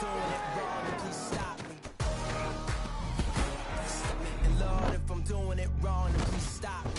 doing it wrong, then please stop me. And Lord, if I'm doing it wrong, then please stop me.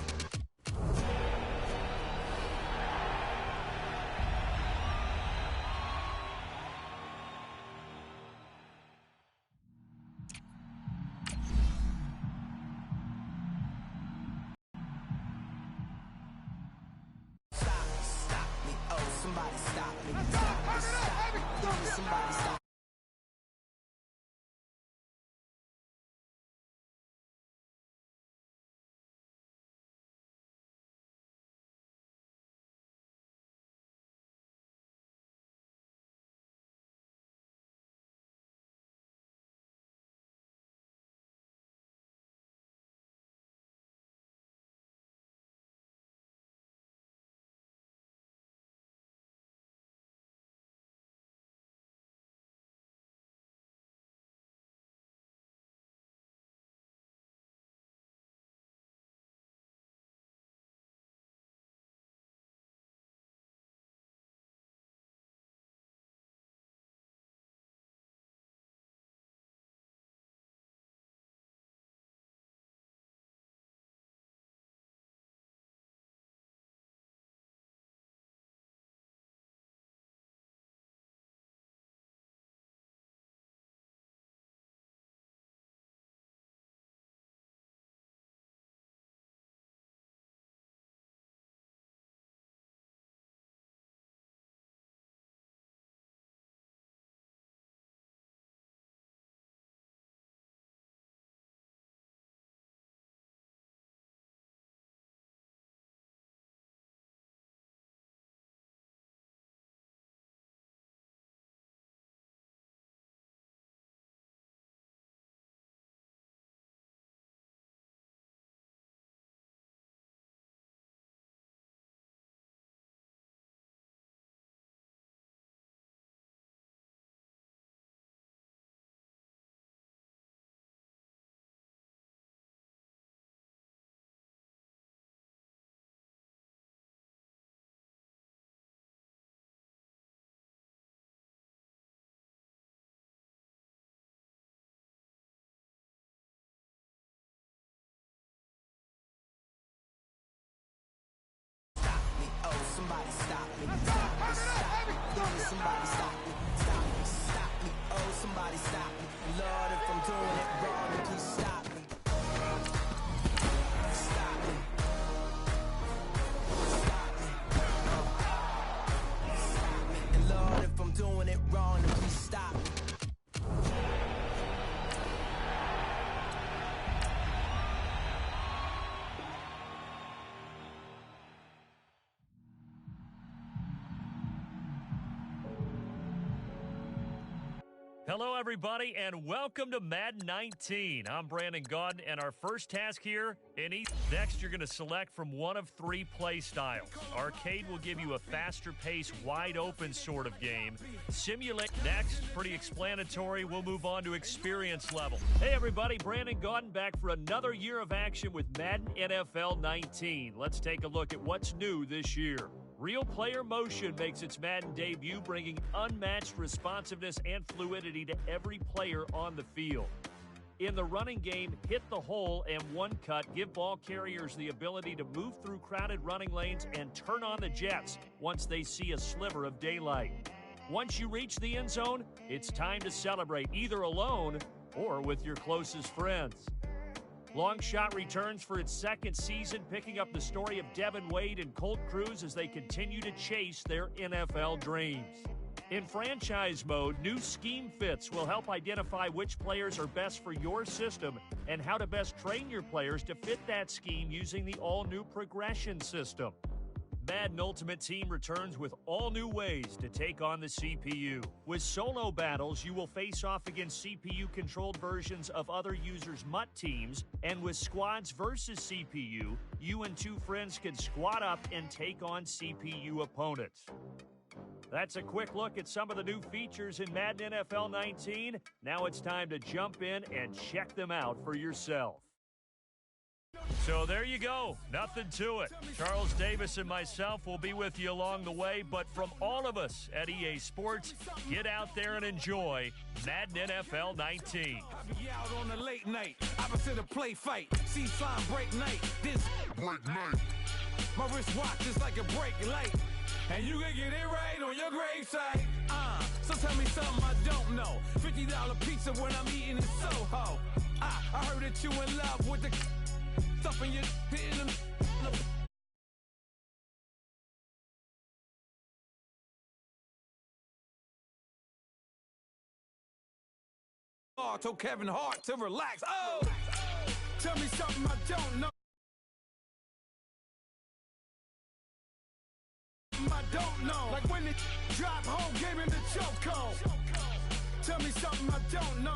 Stop me, oh, somebody stop me. Please, somebody stop me. Somebody stop me. Please, somebody stop me. Stop me. Oh, somebody stop me. Lord, if I'm doing it wrong, then please stop me. Stop me. Stop me. Stop me. And Lord, if I'm doing it wrong, then please stop me. Hello, everybody, and welcome to Madden 19. I'm Brandon Gaudin, and our first task here in East. Next, you're going to select from one of three play styles. Arcade will give you a faster pace, wide open sort of game. Simulate next, pretty explanatory. We'll move on to experience level. Hey, everybody, Brandon Gaudin back for another year of action with Madden NFL 19. Let's take a look at what's new this year. Real player motion makes its Madden debut, bringing unmatched responsiveness and fluidity to every player on the field. In the running game, hit the hole and one cut give ball carriers the ability to move through crowded running lanes and turn on the jets once they see a sliver of daylight. Once you reach the end zone, it's time to celebrate either alone or with your closest friends. Long Shot returns for its second season, picking up the story of Devin Wade and Colt Cruz as they continue to chase their NFL dreams. In franchise mode, new scheme fits will help identify which players are best for your system and how to best train your players to fit that scheme using the all-new progression system. Madden Ultimate Team returns with all new ways to take on the CPU. With solo battles, you will face off against CPU-controlled versions of other users' MUT teams, and with squads versus CPU, you and two friends can squad up and take on CPU opponents. That's a quick look at some of the new features in Madden NFL 19. Now it's time to jump in and check them out for yourself. So there you go. Nothing to it. Charles Davis and myself will be with you along the way, but from all of us at EA Sports, get out there and enjoy Madden NFL 19. I be out on a late night, opposite a play fight. See sign break night, this break night. My wristwatch is like a brake light, and you can get it right on your gravesite. So tell me something I don't know. $50 pizza when I'm eating in Soho. I heard that you in love with the stuff in your hitting them. Told Kevin Hart to relax. Oh, tell me something I don't know. I don't know. Like when it drop home, gave him the chokehold. Tell me something I don't know.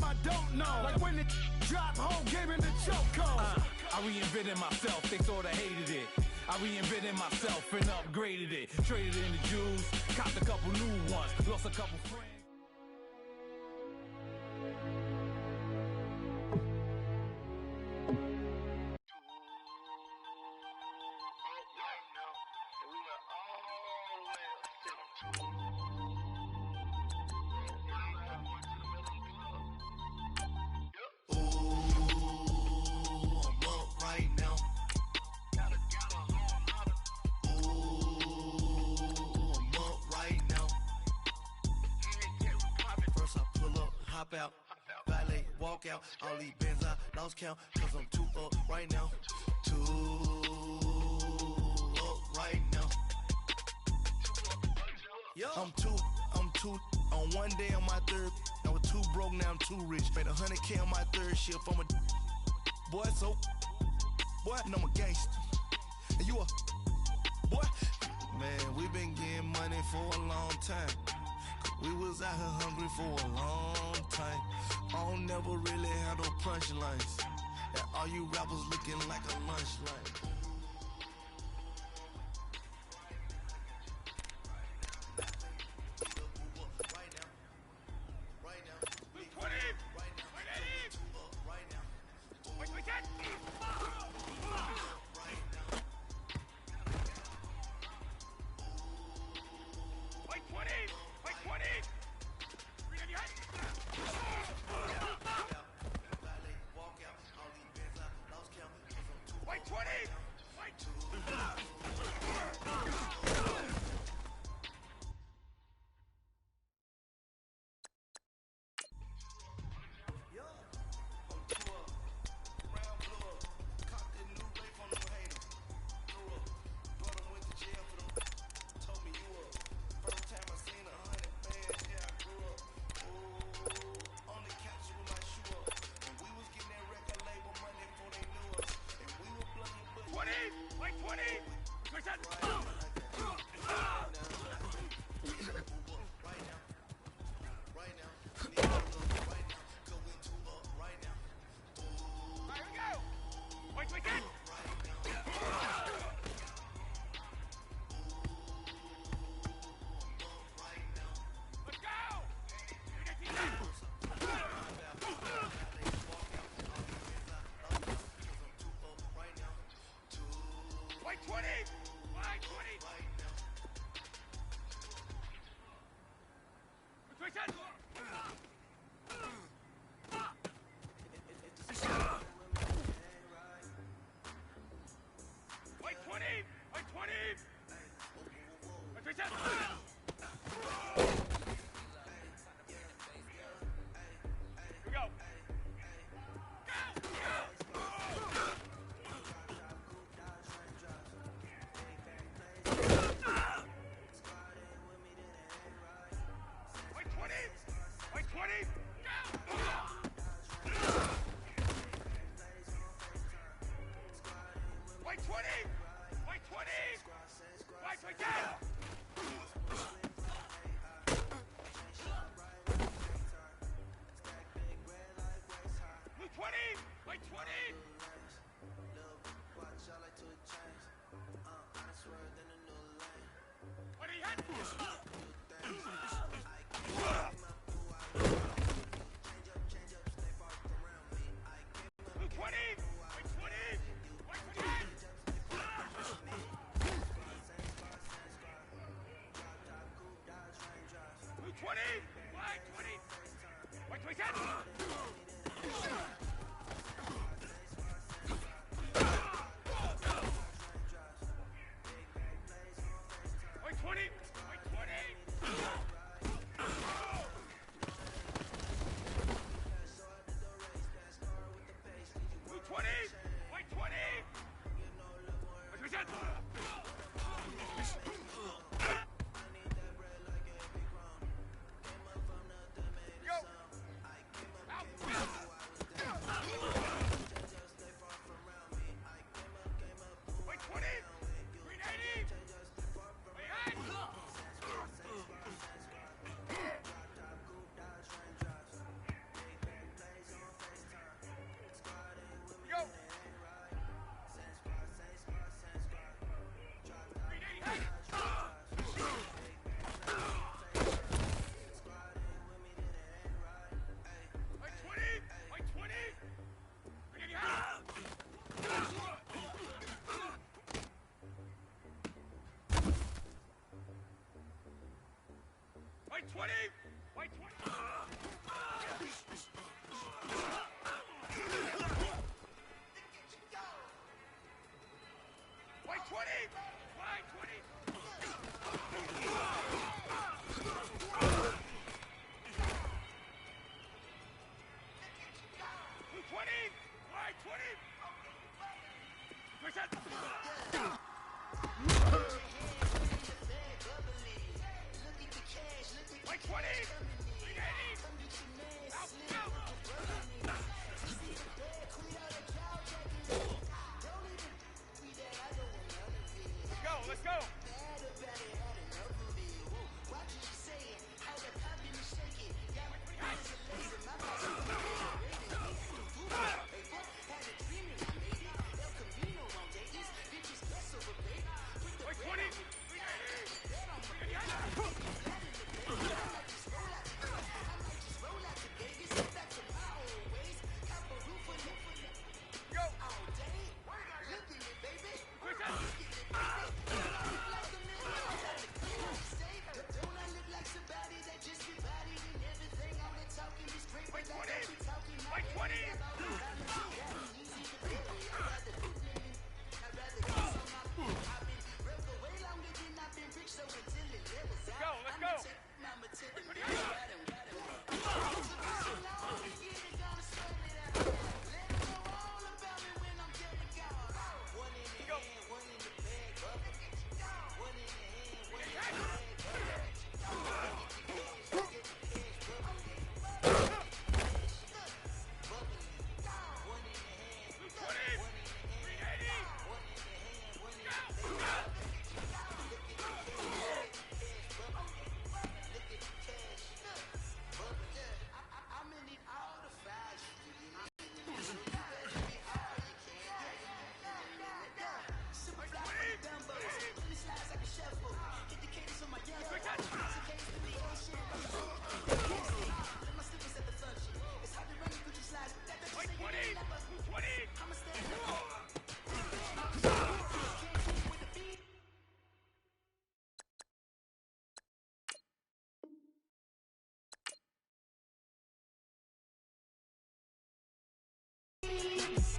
I don't know. Like when it drop home, gave him the chokehold. I reinvented myself, they sorta hated it. I reinvented myself and upgraded it. Traded in the Jews, copped a couple new ones, lost a couple friends. Out, valet, walk out, all these bands I lost count, cause I'm too up right now, too up right now. I'm too, on one day on my third, I was too broke, now I'm too rich, made 100K on my third shift, I'm a boy, so, boy, and I'm a gangster, and you a, boy, man, we been getting money for a long time. We was out here hungry for a long time. I don't never really have no punchlines. And all you rappers looking like a lunch line.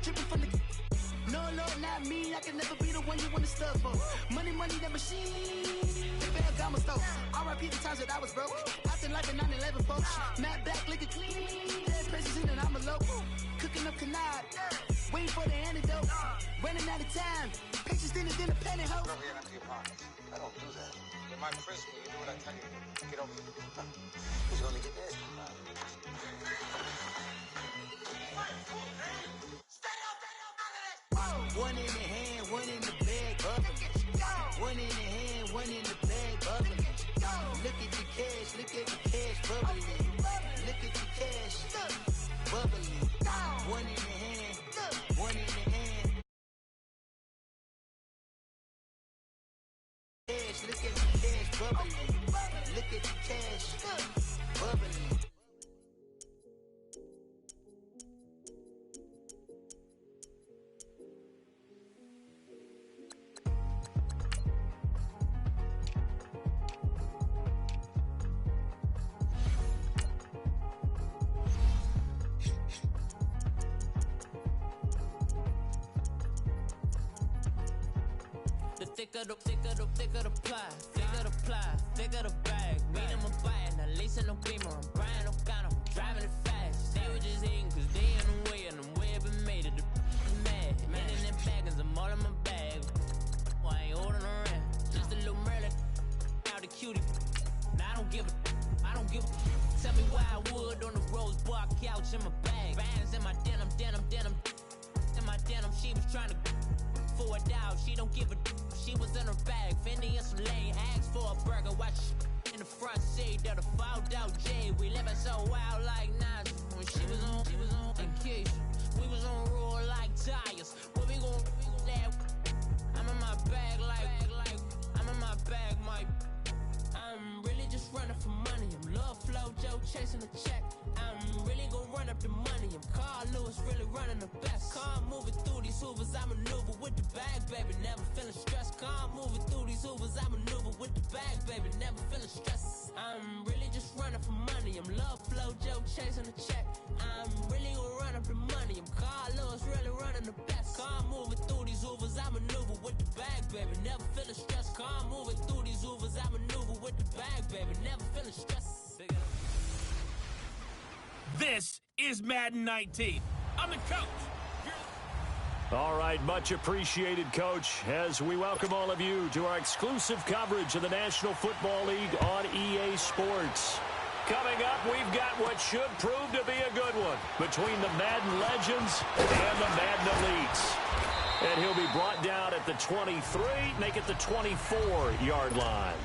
Dripping from the. No, Lord, not me. I can never be the one you want to stuff for. Money, that machine. The bag got my stove. RIP the times that I was broke. Acting like a 9/11 folks. Matte black, liquor clean. Dead presses in and I'm a local. Cooking up canard. Waiting for the antidote. Running out of time. Patience thinner than a penny hoe. Over here into your pockets. I don't do that. In my prison, you do what I tell you. Get over here. He's gonna get this. One in the hand, one in the bag, bubbling. One in the hand, one in the bag, bubbling. Look at the cash, bubbling. Look at the cash, bubbling. One in the hand, one in the hand. Cash, look at the cash, bubbling. Look at the cash, bubbling. thick of the pie, thick of the bag. Meet him a bite, now lacing no beamer. I'm Brian O'Connor, I'm driving it fast. They were just hating cause they in the way, and the way I've been made it. The is mad. Man in them baggins, I'm all in my bag. I ain't holding around. Just a little Merlin, out the cutie. Now I don't give a. Tell me why I would on the rose bar couch in my bag. Bands in my denim. In my denim, she was trying to for a doubt. She don't give a. She was in her bag. Fendi and some lane. Asked for a burger. Watch in the front seat of the fouled out J. We living so wild like Nas. When she was on vacation. We was on roll like tires. What we gon' let? I'm in my bag like I'm in my bag, Mike. I'm really just running for money. I'm love flow, Joe chasing the check. I'm really gonna run up the money. I'm Carl Lewis, really running the best. Car moving through these hoovers, I maneuver with the bag, baby. Never feeling stressed. Car moving through these hoovers, I maneuver with the bag, baby. Never feeling stressed. I'm really just running for money. I'm love flow, Joe chasing the check. I'm really gonna run up the money. I'm Carl Lewis, really running the best. Car moving through these hoovers, I maneuver with the bag, baby. Never feeling stressed. Car moving through these hoovers, I maneuver with the bag, baby. Never feeling stressed. This is Madden 19. I'm the coach. All right, much appreciated, Coach, as we welcome all of you to our exclusive coverage of the National Football League on EA Sports. Coming up, we've got what should prove to be a good one between the Madden Legends and the Madden Elites. And he'll be brought down at the 23, make it the 24-yard line.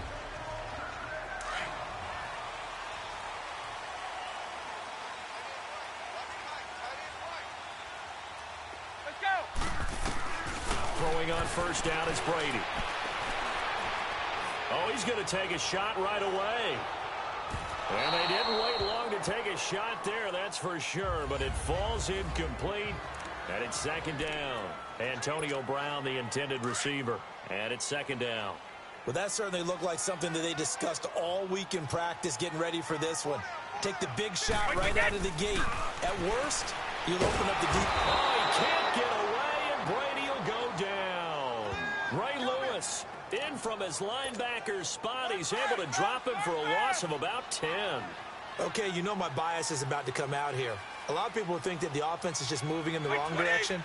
Throwing on first down, it's Brady. Oh, he's going to take a shot right away. And they didn't wait long to take a shot there, that's for sure. But it falls incomplete, and it's second down. Antonio Brown, the intended receiver, and it's second down. Well, that certainly looked like something that they discussed all week in practice, getting ready for this one. Take the big shot right out of the gate. At worst, you'll open up the deep. Oh, he can't get away, and Brady will go down. Ray Lewis in from his linebacker spot. He's able to drop him for a loss of about 10. Okay, you know my bias is about to come out here. A lot of people think that the offense is just moving in the wrong direction.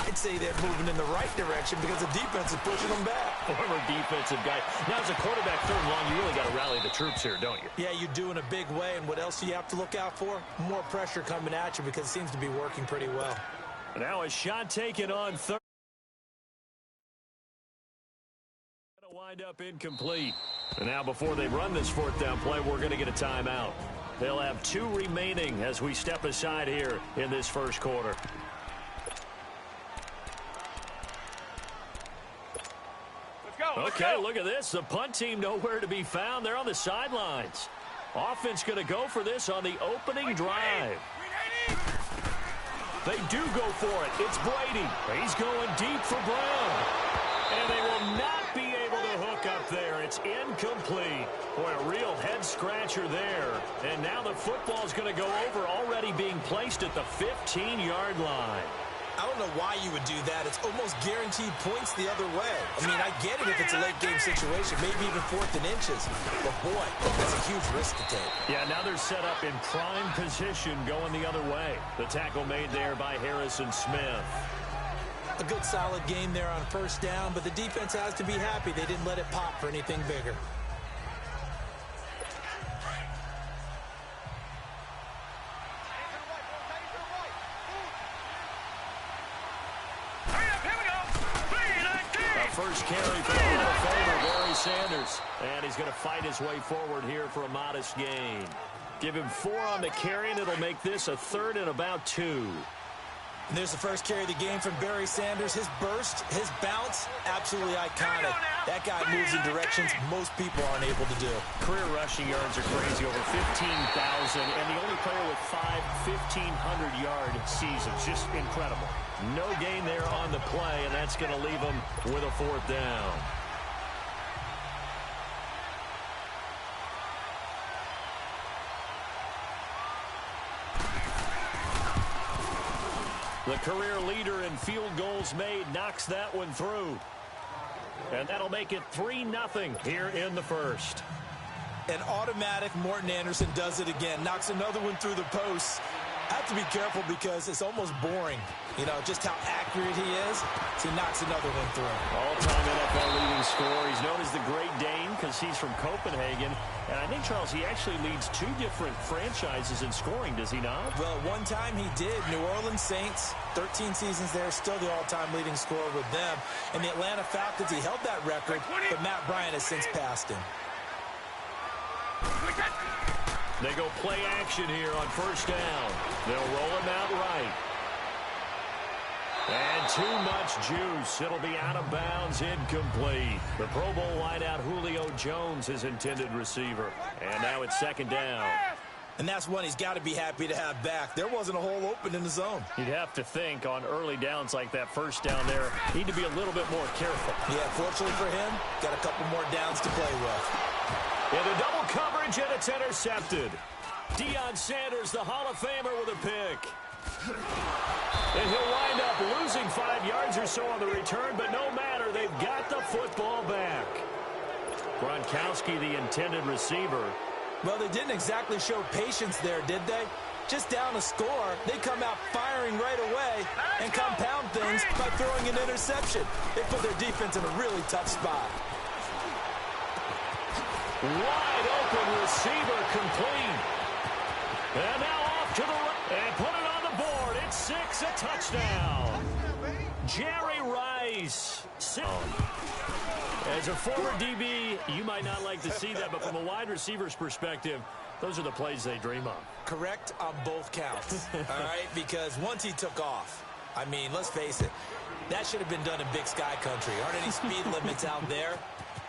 I'd say they're moving in the right direction because the defense is pushing them back. Former defensive guy. Now, as a quarterback third and long, you really got to rally the troops here, don't you? Yeah, you do in a big way. And what else do you have to look out for? More pressure coming at you because it seems to be working pretty well. Now a shot taken on third. Going to wind up incomplete. And now before they run this fourth down play, we're going to get a timeout. They'll have 2 remaining as we step aside here in this first quarter. Okay, look at this. The punt team nowhere to be found. They're on the sidelines. Offense going to go for this on the opening drive. They do go for it. It's Brady. He's going deep for Brown. And they will not be able to hook up there. It's incomplete. Boy, a real head-scratcher there. And now the football's going to go over, already being placed at the 15-yard line. I don't know why you would do that. It's almost guaranteed points the other way. I mean, I get it if it's a late-game situation, maybe even 4th and inches. But, boy, that's a huge risk to take. Yeah, now they're set up in prime position going the other way. The tackle made there by Harrison Smith. A good solid game there on first down, but the defense has to be happy they didn't let it pop for anything bigger. First carry for the Hall of Famer, Barry Sanders. And he's going to fight his way forward here for a modest gain. Give him 4 on the carry, and it'll make this a 3rd and about 2. And there's the first carry of the game from Barry Sanders. His burst, his bounce, absolutely iconic. That guy moves in directions most people aren't able to do. Career rushing yards are crazy, over 15,000. And the only player with 5 1,500-yard seasons. Just incredible. No gain there on the play, and that's going to leave him with a 4th down. The career leader in field goals made knocks that one through. And that'll make it 3-0 here in the first. An automatic Morton Anderson does it again. Knocks another one through the post. I have to be careful because it's almost boring, you know, just how accurate he is. So he knocks another one through. All-time NFL leading scorer. He's known as the Great Dane because he's from Copenhagen. And I think, Charles, he actually leads 2 different franchises in scoring, does he not? Well, at one time he did. New Orleans Saints, 13 seasons there, still the all-time leading scorer with them. And the Atlanta Falcons, he held that record, but Matt Bryant has since passed him. They go play action here on first down. They'll roll him out right. And too much juice. It'll be out of bounds, incomplete. The Pro Bowl wideout Julio Jones, his intended receiver. And now it's second down. And that's one he's got to be happy to have back. There wasn't a hole open in the zone. You'd have to think on early downs like that first down there, need to be a little bit more careful. Yeah, fortunately for him, got a couple more downs to play with. Into double coverage, and it's intercepted. Deion Sanders, the Hall of Famer, with a pick. And he'll wind up losing 5 yards or so on the return, but no matter, they've got the football back. Gronkowski, the intended receiver. Well, they didn't exactly show patience there, did they? Just down a score, they come out firing right away and compound things by throwing an interception. They put their defense in a really tough spot. Wide open receiver complete. And now off to the right. And put it on the board. It's 6, a touchdown. Jerry Rice. As a former DB, you might not like to see that, but from a wide receiver's perspective, those are the plays they dream of. Correct on both counts, all right? Because once he took off, I mean, let's face it, that should have been done in Big Sky Country. Aren't any speed limits out there?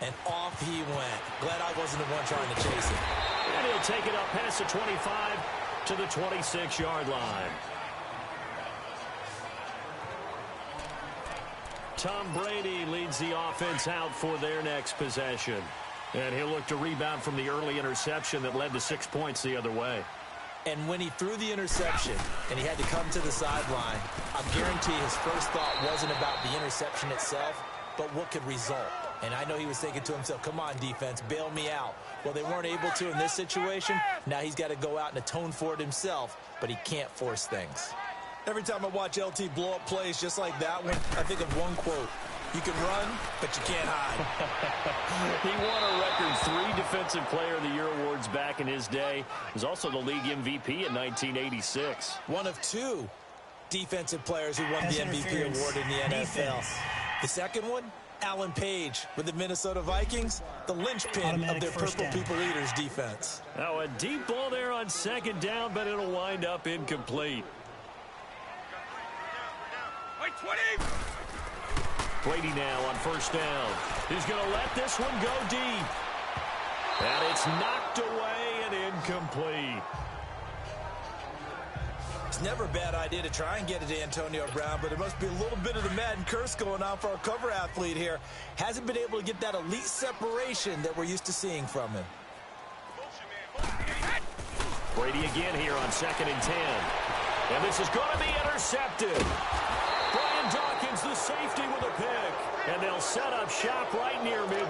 And off he went. Glad I wasn't the one trying to chase him. And he'll take it up past the 25 to the 26-yard line. Tom Brady leads the offense out for their next possession. And he'll look to rebound from the early interception that led to 6 points the other way. And when he threw the interception and he had to come to the sideline, I guarantee his first thought wasn't about the interception itself, but what could result. And I know he was thinking to himself, come on, defense, bail me out. Well, they weren't able to in this situation. Now he's got to go out and atone for it himself, but he can't force things. Every time I watch LT blow up plays just like that one, I think of one quote. You can run, but you can't hide. He won a record 3 Defensive Player of the Year awards back in his day. He was also the league MVP in 1986. One of 2 defensive players who won the MVP award in the NFL. The second one, Alan Page with the Minnesota Vikings, the linchpin of their Purple People Eaters defense. Now a deep ball there on second down, but it'll wind up incomplete. Brady now on first down. He's going to let this one go deep. And it's knocked away and incomplete. It's never a bad idea to try and get it to Antonio Brown, but there must be a little bit of the Madden curse going on for our cover athlete here. Hasn't been able to get that elite separation that we're used to seeing from him. Brady again here on 2nd and 10. And this is going to be intercepted. Brian Dawkins, the safety, with a pick. And they'll set up shop right near mid.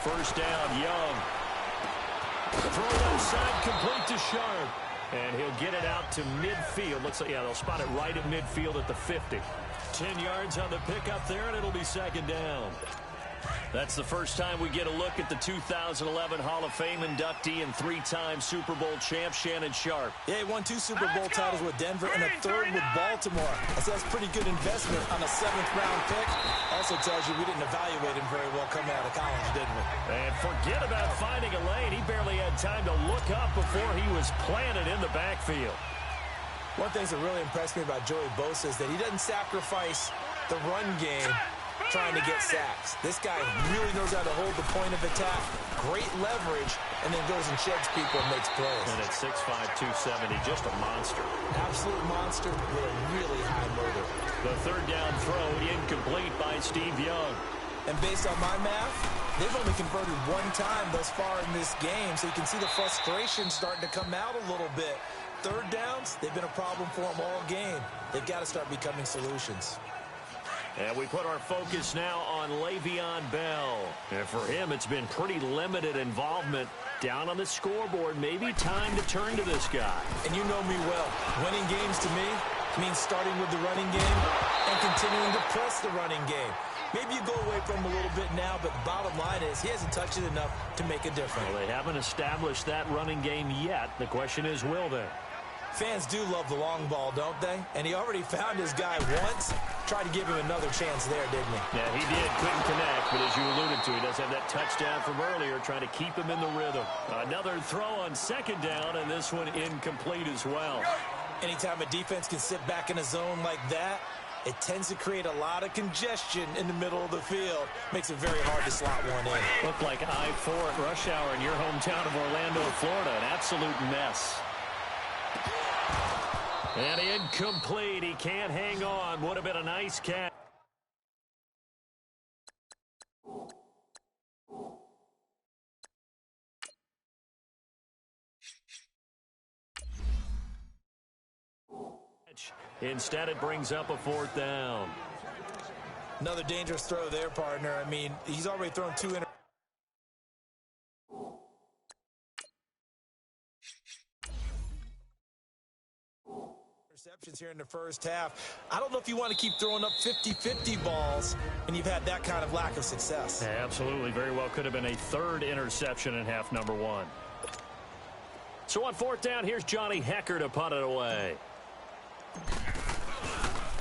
First down, Young. Throw outside, complete to Sharp. And he'll get it out to midfield. Looks like, yeah, they'll spot it right at midfield at the 50. 10 yards on the pickup there, and it'll be second down. That's the first time we get a look at the 2011 Hall of Fame inductee and 3-time Super Bowl champ Shannon Sharp. Yeah, he won 2 Super Bowl titles with Denver and a 3rd with Baltimore. I said that's pretty good investment on a 7th-round pick. Also tells you we didn't evaluate him very well coming out of college, didn't we? And forget about finding a lane. He barely had time to look up before he was planted in the backfield. One thing that really impressed me about Joey Bosa is that he doesn't sacrifice the run game trying to get sacks. This guy really knows how to hold the point of attack, great leverage, and then goes and sheds people and makes plays. And at 6'5", 270, just a monster. Absolute monster with a really high motor. The third down throw incomplete by Steve Young. And based on my math, they've only converted one time thus far in this game, so you can see the frustration starting to come out a little bit. Third downs, they've been a problem for them all game. They've got to start becoming solutions. And we put our focus now on Le'Veon Bell. And for him, it's been pretty limited involvement down on the scoreboard. Maybe time to turn to this guy. And you know me well. Winning games to me means starting with the running game and continuing to press the running game. Maybe you go away from him a little bit now, but the bottom line is he hasn't touched it enough to make a difference. Well, they haven't established that running game yet. The question is, will they? Fans do love the long ball, don't they? And he already found his guy once. Tried to give him another chance there, didn't he? Yeah, he did. Couldn't connect, but as you alluded to, he does have that touchdown from earlier, trying to keep him in the rhythm. Another throw on second down, and this one incomplete as well. Anytime a defense can sit back in a zone like that, it tends to create a lot of congestion in the middle of the field. Makes it very hard to slot one in. Looked like I-4 at rush hour in your hometown of Orlando, Florida. An absolute mess. And incomplete. He can't hang on. Would have been a nice catch. Instead, it brings up a fourth down. Another dangerous throw there, partner. I mean, he's already thrown two interceptions here in the first half. I don't know if you want to keep throwing up 50-50 balls, and you've had that kind of lack of success. Yeah, absolutely. Very well could have been a third interception in half number one. So on fourth down, here's Johnny Hecker to punt it away.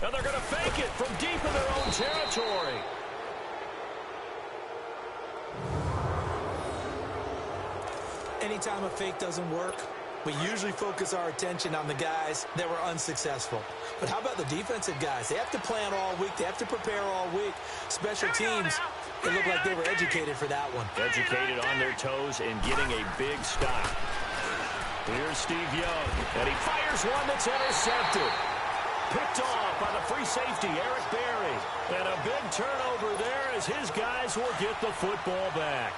And they're going to fake it from deep in their own territory. Anytime a fake doesn't work, we usually focus our attention on the guys that were unsuccessful. But how about the defensive guys? They have to plan all week. They have to prepare all week. Special teams, it looked like they were educated for that one. Educated on their toes and getting a big stop. Here's Steve Young, and he fires one that's intercepted. Picked off by the free safety, Eric Berry. And a big turnover there as his guys will get the football back.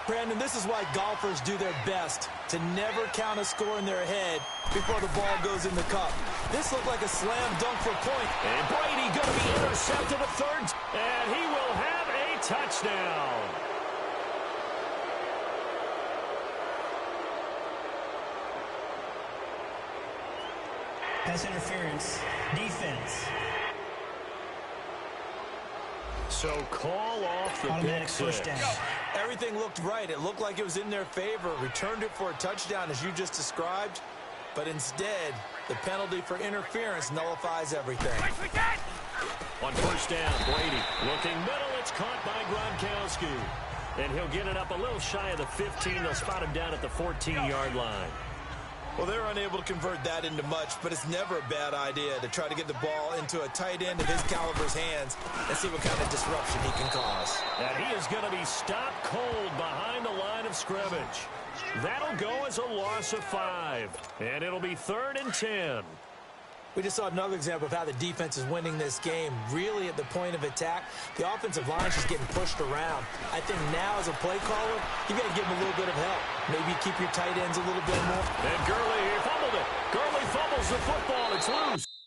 Brandon, this is why golfers do their best to never count a score in their head before the ball goes in the cup. This looked like a slam dunk for a point. And Brady going to be intercepted a third, and he will have a touchdown. Pass interference, defense. So call off the Automatic pick six. first down. Everything looked right. It looked like it was in their favor. Returned it for a touchdown, as you just described. But instead, the penalty for interference nullifies everything. On first down, Brady looking middle. It's caught by Gronkowski. And he'll get it up a little shy of the 15. They'll spot him down at the 14-yard line. Well, they're unable to convert that into much, but it's never a bad idea to try to get the ball into a tight end of his caliber's hands and see what kind of disruption he can cause. And he is going to be stopped cold behind the line of scrimmage. That'll go as a loss of 5. And it'll be 3rd and 10. We just saw another example of how the defense is winning this game. Really at the point of attack, the offensive line is just getting pushed around. I think now as a play caller, you got to give them a little bit of help. Maybe keep your tight ends a little bit more. And Gurley, he fumbled it. Gurley fumbles the football. It's loose.